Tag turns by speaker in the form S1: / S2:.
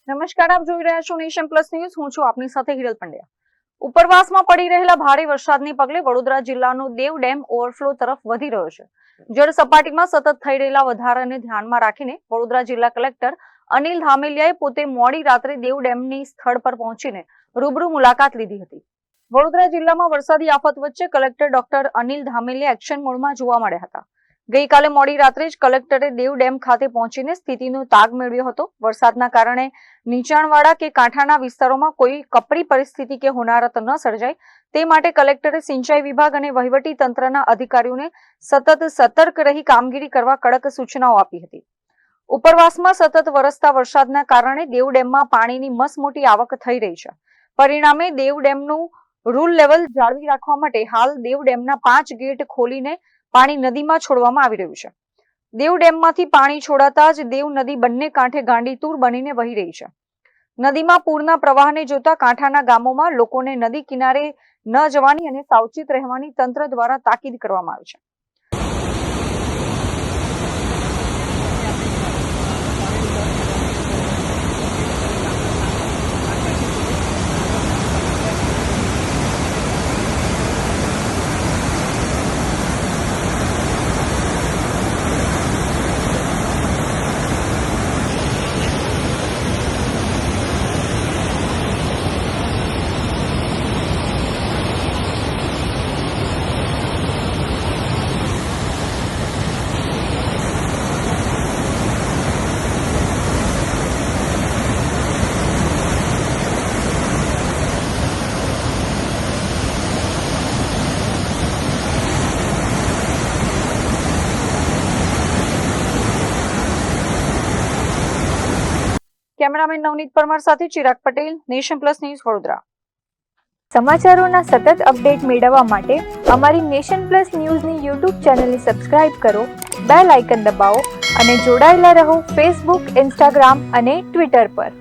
S1: નમસ્કાર, આપ જોઈ રહ્યા છો નેશન પ્લસ ન્યૂઝ. હું છું આપની સાથે હિરલ પંડ્યા. ઉપરવાસમાં પડી રહેલા ભારે વરસાદને પગલે વડોદરા જિલ્લાનો દેવ ડેમ ઓવરફ્લો તરફ વધી રહ્યો છે. જળ સપાટીમાં સતત થઈ રહેલા વધારાને ધ્યાનમાં રાખીને વડોદરા જિલ્લા કલેક્ટર અનિલ ધામેલિયાએ પોતે મોડી રાત્રે દેવ ડેમની સ્થળ પર પહોંચીને રૂબરૂ મુલાકાત લીધી હતી. વડોદરા જિલ્લામાં વરસાદી આફત વચ્ચે collector doctor Anil Dhameliya action મોડમાં જોવા મળ્યા હતા. ગઈકાલે મોડી રાત્રે જ કલેક્ટરે દેવ ડેમ ખાતે પહોંચીને સ્થિતિનો તાગ મેળવ્યો હતો. વરસાદના કારણે નીચાણવાળા કે કાંઠાના વિસ્તારોમાં કોઈ કપરી પરિસ્થિતિ કે હોનારત ન સર્જાય તે માટે કલેક્ટરે સિંચાઈ વિભાગ અને વહીવટી તંત્રના અધિકારીઓને સતત સતર્ક રહી કામગીરી કરવા કડક સૂચનાઓ આપી હતી. ઉપરવાસમાં સતત વરસતા વરસાદના કારણે દેવ ડેમમાં પાણીની મસમોટી આવક થઈ રહી છે. પરિણામે દેવ ડેમનું રૂલ લેવલ જાળવી રાખવા માટે હાલ દેવ ડેમના 5 ગેટ ખોલીને પાણી નદીમાં છોડવામાં આવી રહ્યું છે. દેવ ડેમમાંથી પાણી છોડાતા જ દેવ નદી બંને કાંઠે ગાંડીતુર બનીને વહી રહી છે. નદીમાં પૂરના પ્રવાહને જોતા કાંઠાના ગામોમાં લોકોને નદી કિનારે ન જવાની અને સાવચેત રહેવાની તંત્ર દ્વારા તાકીદ કરવામાં આવી છે. કેમેરામેન નવનીત પરમાર સાથે Chirag Patel, nation plus news, Vadodara.
S2: સમાચારોના સતત અપડેટ મેળવવા માટે અમારી નેશન પ્લસ ન્યૂઝની યુટ્યુબ ચેનલને સબસ્ક્રાઇબ કરો, બેલ આઇકન દબાવો અને જોડાયેલા રહો ફેસબુક, ઇન્સ્ટાગ્રામ અને ટ્વિટર પર.